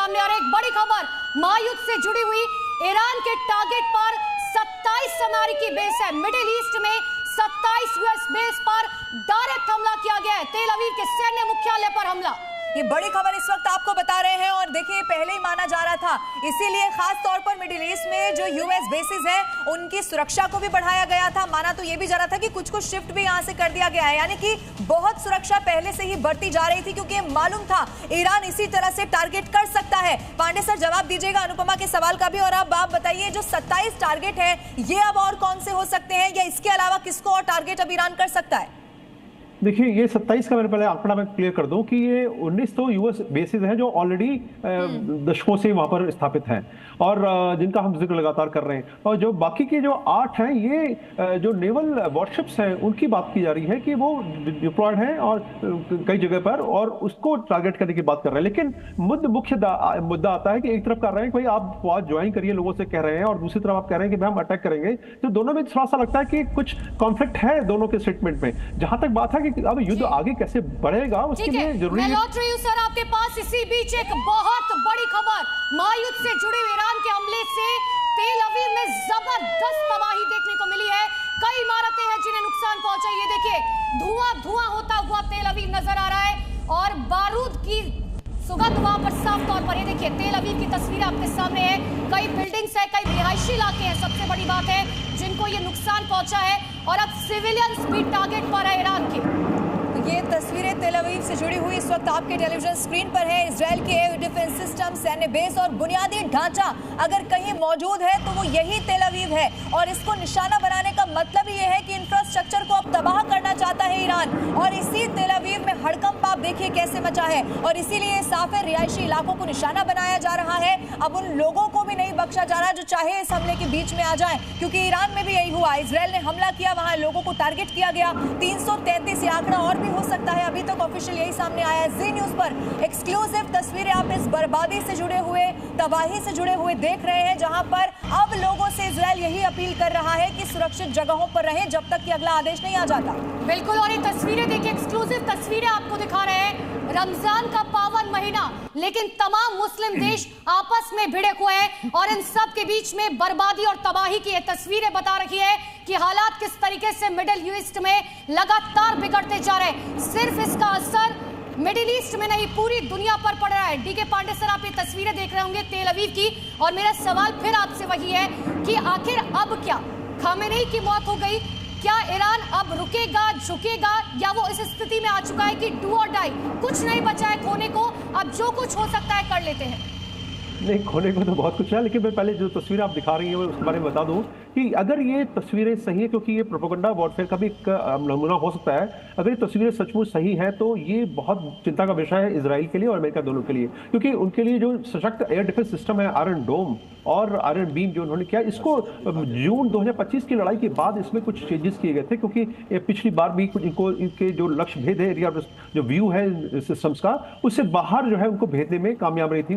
सामने आ रहा है एक बड़ी खबर महायुद्ध से जुड़ी हुई। ईरान के टारगेट पर 27 अमेरिकी बेस है। मिडिल ईस्ट में 27 यूएस बेस पर डायरेक्ट हमला किया गया है। तेल अवीव के सैन्य मुख्यालय पर हमला। ये बड़ी खबर इस वक्त आपको बता रहे हैं और देखिए पहले ही माना जा रहा था, इसीलिए खास तौर पर मिडिल ईस्ट में जो यूएस बेसिस हैं उनकी सुरक्षा को भी बढ़ाया गया था। माना तो ये भी जा रहा था कि कुछ कुछ शिफ्ट भी यहां से कर दिया गया है, यानी कि बहुत सुरक्षा पहले से ही बढ़ती जा रही थी क्योंकि मालूम था ईरान इसी तरह से टारगेट कर सकता है। पांडे सर जवाब दीजिएगा अनुपमा के सवाल का भी, और अब आप बताइए जो 27 टारगेट है ये अब और कौन से हो सकते हैं या इसके अलावा किसको और टारगेट अब ईरान कर सकता है? देखिए ये 27 का मैंने पहले आंकड़ा मैं क्लियर कर दूं कि ये 19 तो यूएस बेसिस हैं जो ऑलरेडी दशकों से वहां पर स्थापित हैं और जिनका हम जिक्र लगातार कर रहे हैं, और जो बाकी के जो 8 हैं ये जो नेवल वॉरशिप्स हैं उनकी बात की जा रही है कि वो डिप्लॉयड हैं और कई जगह पर, और उसको टारगेट करने की बात कर रहे हैं। लेकिन मुख्य मुद्दा आता है कि एक तरफ कर रहे हैं कि भाई आप फौज ज्वाइन करिए, लोगों से कह रहे हैं, और दूसरी तरफ आप कह रहे हैं कि भाई हम अटैक करेंगे। तो दोनों में थोड़ा सा लगता है कि कुछ कॉन्फ्लिक्ट है दोनों के स्टेटमेंट में। जहां तक बात है कि अब युद्ध आगे कैसे बढ़ेगा उसके लिए जरूरी है। मैं लौट रही हूं सर आपके पास। इसी बीच एक बहुत बड़ी खबर महायुद्ध से जुड़ी ईरान के हमले से तेल अवीव में जबरदस्त तबाही देखने को मिली है। कई इमारतें हैं जिन्हें नुकसान पहुंचा। ये देखिए धुआं धुआं होता हुआ तेल अवीव नजर आ रहा है और बारूद की सुगंध वहां पर साफ तौर पर। ये देखिए तेल अवीव की तस्वीर आपके सामने है। कई बिल्डिंग्स है, कई रिहायशी इलाके हैं, सबसे बड़ी बात है जिनको ये नुकसान पहुंचा है, और अब सिविलियंस भी टारगेट पर है ईरान के। ये तस्वीरें तेल अवीव से जुड़ी हुई इस वक्त आपके टेलीविजन स्क्रीन पर है। इजराइल के एयर डिफेंस सिस्टम, सैन्य बेस और बुनियादी ढांचा अगर कहीं मौजूद है तो वो यही तेल अवीव है, और इसको निशाना बनाने का मतलब ये है कि इंफ्रास्ट्रक्चर को अब तबाह करना चाहता है ईरान, और इसी तेल अवीव में हड़कंप आप देखिए कैसे मचा है, और इसीलिए साफ है रिहायशी इलाकों को निशाना बनाया जा रहा है। अब उन लोगों को भी नहीं बख्शा जा रहा जो चाहे इस हमले के बीच में आ जाए, क्योंकि ईरान में भी यही हुआ। इजराइल ने हमला किया, वहां लोगों को टारगेट किया गया। 333 ये आंकड़ा और भी हो सकता है, अभी तक ऑफिशियल यही सामने आया है। जी न्यूज पर एक्सक्लूसिव तस्वीरें आप इस बर्बादी से जुड़े हुए, तबाही से जुड़े हुए देख रहे हैं, जहां पर अब लोगों से इजराइल यही अपील कर रहा है कि सुरक्षित जगहों पर रहें जब तक कि अगला आदेश नहीं आ जाता। बिल्कुल, और ये तस्वीरें देखिए, एक्सक्लूसिव तस्वीरें आपको दिखा रहे हैं। रमजान का पावन महीना, लेकिन तमाम मुस्लिम देश आपस में भिड़े हुए हैं और इन सब के बीच में बर्बादी और तबाही की ये तस्वीरें बता रही है कि हालात किस तरीके से मिडिल ईस्ट में लगातार बिगड़ते जा रहे हैं। सिर्फ इसका असर मिडिल ईस्ट में नहीं पूरी दुनिया पर पड़ रहा है। डीके पांडे सर आप ये तस्वीरें देख रहे होंगे तेल अवीव की, और मेरा सवाल फिर आपसे वही है कि आखिर अब क्या? खामेनेई की मौत हो गई, क्या ईरान अब रुकेगा, झुकेगा, या वो इस स्थिति में आ चुका है कि डू और डाई, कुछ नहीं बचा है खोने को, अब जो कुछ हो सकता है कर लेते हैं? नहीं, खोने को तो बहुत कुछ है, लेकिन मैं पहले जो तस्वीर आप दिखा रही हैं उसके बारे में बता दूं कि अगर ये तस्वीरें सही है, क्योंकि ये प्रोपेगेंडा वॉरफेयर का भी एक नमूना हो सकता है, अगर ये तस्वीरें सचमुच सही हैं तो ये बहुत चिंता का विषय है इजराइल के लिए और अमेरिका दोनों के लिए, क्योंकि उनके लिए जो सशक्त एयर डिफेंस सिस्टम है आयरन डोम और आयरन बीम जो उन्होंने किया, इसको जून 2025 की लड़ाई के बाद इसमें कुछ चेंजेस किए गए थे, क्योंकि पिछली बार भी इनके जो लक्ष्य भेद है, एरिया जो व्यू है सिस्टम्स का, उससे बाहर जो है उनको भेजने में कामयाब रही थी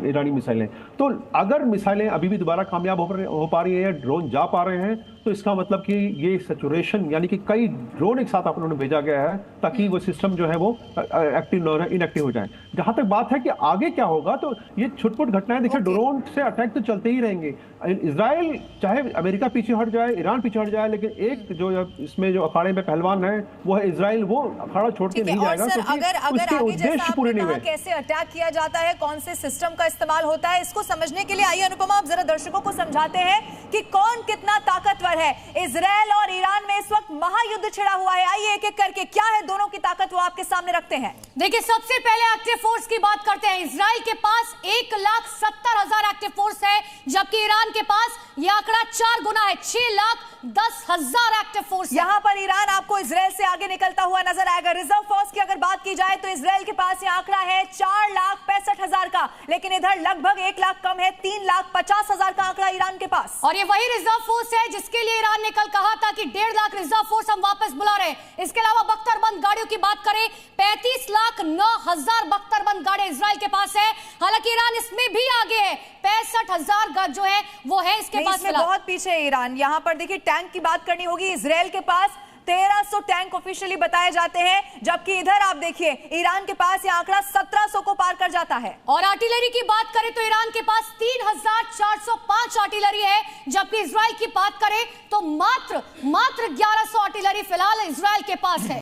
ईरानी मिसाइलें। तो अगर मिसाइलें अभी भी दोबारा कामयाब हो पा रही हैं या ड्रोन जा पा रहे हैं, तो इसका मतलब कि ये सैचुरेशन, यानी कि कई ड्रोन एक साथ आप उन्होंने भेजा गया है ताकि वो सिस्टम जो है वो एक्टिव न रहे, इनएक्टिव हो जाए। जहां तक बात है कि आगे क्या होगा, तो ये छुटपुट घटनाएं देखिए, ड्रोन से अटैक तो चलते ही रहेंगे। इजराइल चाहे अमेरिका पीछे हट जाए, ईरान पीछे हट जाए, लेकिन एक जो इसमें जो अखाड़े में पहलवान है वो है इजराइल, वो अखाड़ा छोड़ के नहीं जाएगा। उसके उद्देश्य पूरे नहीं हुए। कैसे अटैक किया जाता है, कौन से सिस्टम का इस्तेमाल होता है, इसको समझने के लिए आइए अनुपमा आप जरा दर्शकों को समझाते हैं कि कौन कितना ताकतवर है। इजराइल और ईरान में इस वक्त महायुद्ध छिड़ा हुआ है। आइए एक एक करके क्या है दोनों की ताकत वो आपके सामने रखते हैं। देखिए सबसे पहले एक्टिव फोर्स की बात करते हैं। इजराइल के पास 1,70,000 एक्टिव फोर्स है, जबकि ईरान के पास यह आंकड़ा 4 गुना है, 6,10,000 एक्टिव फोर्स। यहां पर ईरान आपको इजराइल से आगे निकलता हुआ नजर आएगा। रिजर्व फोर्स की अगर बात की जाए तो इजराइल के पास यह आंकड़ा है 4,65,000 का, लेकिन इधर लगभग 1 लाख कम है, 3,50,000 का आंकड़ा ईरान के पास। और ये वही रिजर्व फोर्स है जिसके लिए ईरान ने कल कहा था कि 1.5 लाख रिजर्व फोर्स हम वापस बुला रहे हैं। इसके अलावा बख्तरबंद गाड़ियों की बात करें, 35,09,000 बख्तरबंद गाड़ी इजराइल के पास है। हालांकि ईरान इसमें भी आगे है, 65,000 जो है वो है इसके पास। बहुत पीछे है ईरान। यहाँ पर देखिए टैंक की बात करनी होगी, इजराइल के पास 1300 टैंक ऑफिशियली बताए जाते हैं, जबकि इधर आप देखिए ईरान के पास यह आंकड़ा 1700 को पार कर जाता है। और आर्टिलरी की बात करें तो ईरान के पास 3405 आर्टिलरी है, जबकि इजराइल की बात करें तो मात्र 1100 आर्टिलरी फिलहाल इजराइल के पास है।